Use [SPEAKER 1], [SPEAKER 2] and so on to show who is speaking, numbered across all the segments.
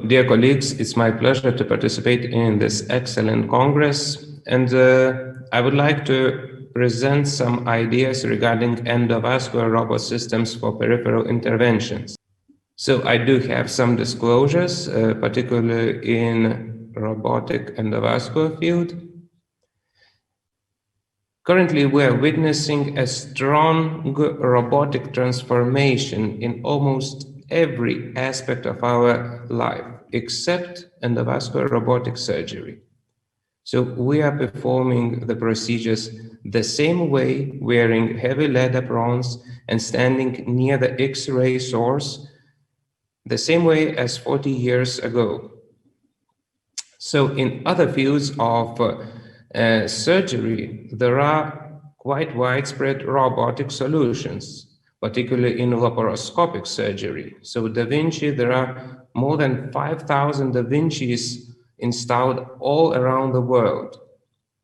[SPEAKER 1] dear colleagues, it's my pleasure to participate in this excellent Congress, and I would like to present some ideas regarding endovascular robot systems for peripheral interventions. So I do have some disclosures, particularly in robotic endovascular field. Currently, we are witnessing a strong robotic transformation in almost every aspect of our life, except endovascular robotic surgery. So we are performing the procedures the same way, wearing heavy lead aprons and standing near the X-ray source, the same way as 40 years ago. So in other fields of surgery, there are quite widespread robotic solutions, particularly in laparoscopic surgery. So Da Vinci, there are more than 5,000 Da Vincis installed all around the world.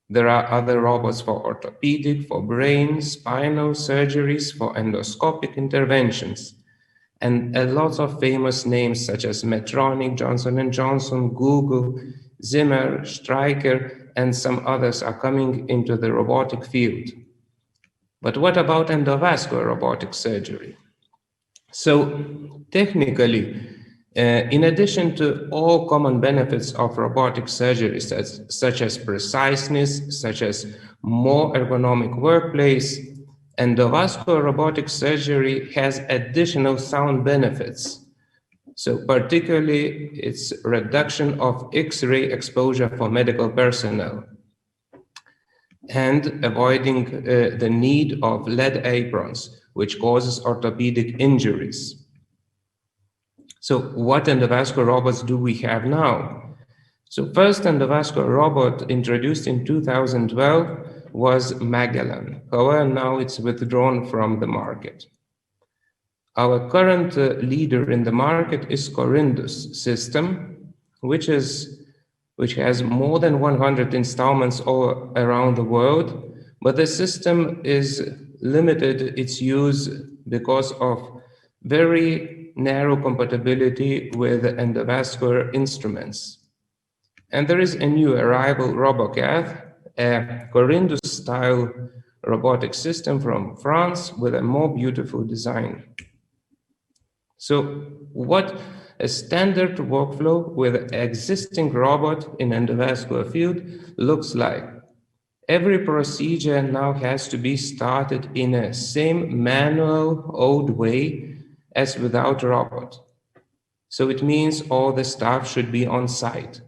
[SPEAKER 1] There are other robots for orthopedic, for brain, spinal surgeries, for endoscopic interventions. And a lot of famous names such as Medtronic, Johnson & Johnson, Google, Zimmer, Stryker, and some others are coming into the robotic field. But what about endovascular robotic surgery? So technically, in addition to all common benefits of robotic surgery, such as preciseness, such as more ergonomic workplace, endovascular robotic surgery has additional sound benefits. So particularly its reduction of X-ray exposure for medical personnel and avoiding the need of lead aprons, which causes orthopedic injuries. So what endovascular robots do we have now? So first endovascular robot introduced in 2012 was Magellan. However, now it's withdrawn from the market. Our current leader in the market is Corindus system, which has more than 100 installments all around the world, but the system is limited its use because of very narrow compatibility with endovascular instruments. And there is a new arrival, RoboCath, a Corindus-style robotic system from France with a more beautiful design. So what a standard workflow with an existing robot in endovascular field looks like. Every procedure now has to be started in a same manual old way as without robot. So it means all the staff should be on site.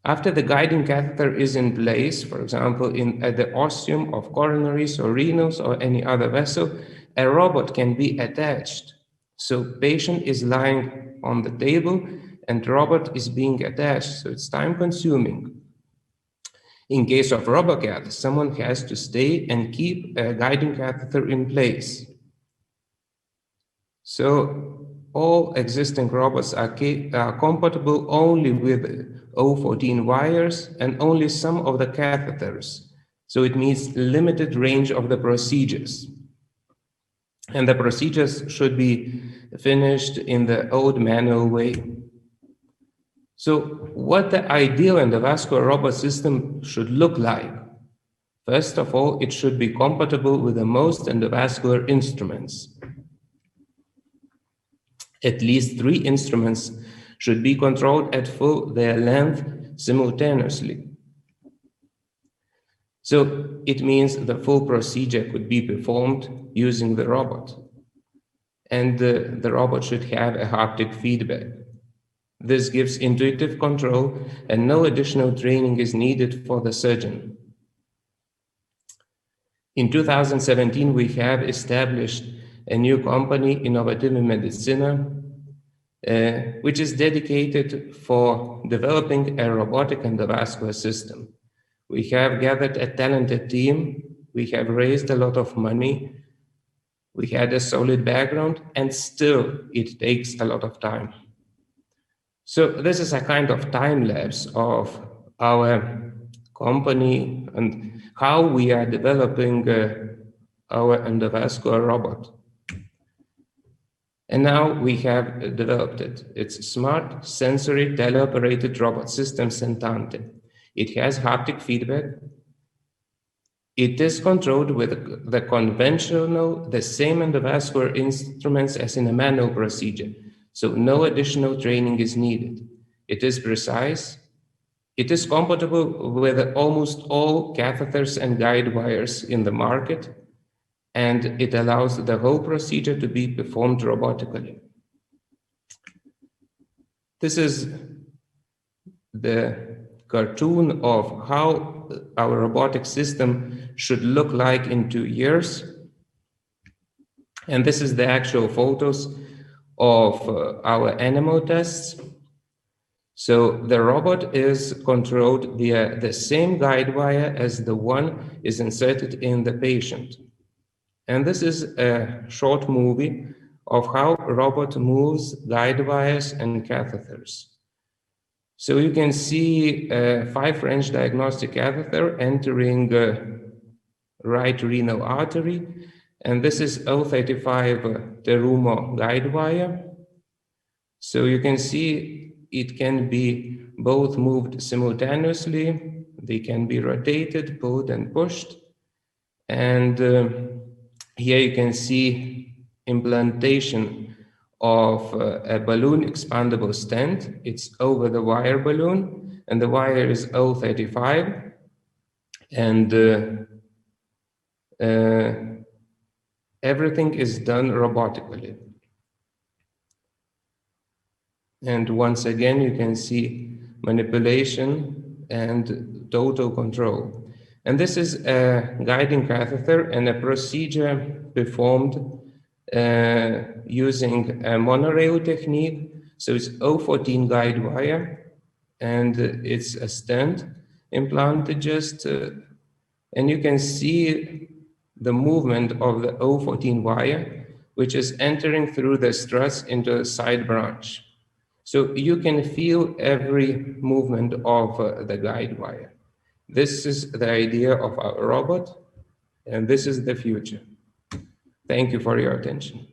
[SPEAKER 1] After the guiding catheter is in place, for example, at the ostium of coronaries or renals or any other vessel, a robot can be attached. So patient is lying on the table and robot is being attached, so it's time consuming. In case of RoboCath, someone has to stay and keep a guiding catheter in place. So all existing robots are compatible only with O14 wires and only some of the catheters. So it means limited range of the procedures. And the procedures should be finished in the old manual way. So what the ideal endovascular robot system should look like? First of all, it should be compatible with the most endovascular instruments. At least 3 instruments should be controlled at full their length simultaneously. So it means the full procedure could be performed using the robot. And the robot should have a haptic feedback. This gives intuitive control and no additional training is needed for the surgeon. In 2017, we have established a new company, Innovative Medicina, which is dedicated for developing a robotic endovascular system. We have gathered a talented team, we have raised a lot of money, we had a solid background, and still it takes a lot of time. So this is a kind of time lapse of our company and how we are developing our endovascular robot. And now we have developed it. It's smart, sensory, teleoperated robot system Sentante. It has haptic feedback. It is controlled with the conventional, the same endovascular instruments as in a manual procedure, so no additional training is needed. It is precise. It is compatible with almost all catheters and guide wires in the market, and it allows the whole procedure to be performed robotically. This is the cartoon of how our robotic system should look like in 2 years. And this is the actual photos of our animal tests. So the robot is controlled via the same guide wire as the one is inserted in the patient. And this is a short movie of how a robot moves guide wires and catheters. So you can see a 5-French diagnostic catheter entering right renal artery, and this is O35 Terumo guide wire. So you can see it can be both moved simultaneously, they can be rotated, pulled and pushed. And here you can see implantation of a balloon expandable stent. It's over the wire balloon, and the wire is O35. And everything is done robotically. And once again, you can see manipulation and total control. And this is a guiding catheter and a procedure performed using a monorail technique. So it's O14 guide wire, and it's a stent implanted just, and you can see the movement of the O14 wire, which is entering through the struts into the side branch. So you can feel every movement of the guide wire. This is the idea of our robot, and this is the future. Thank you for your attention.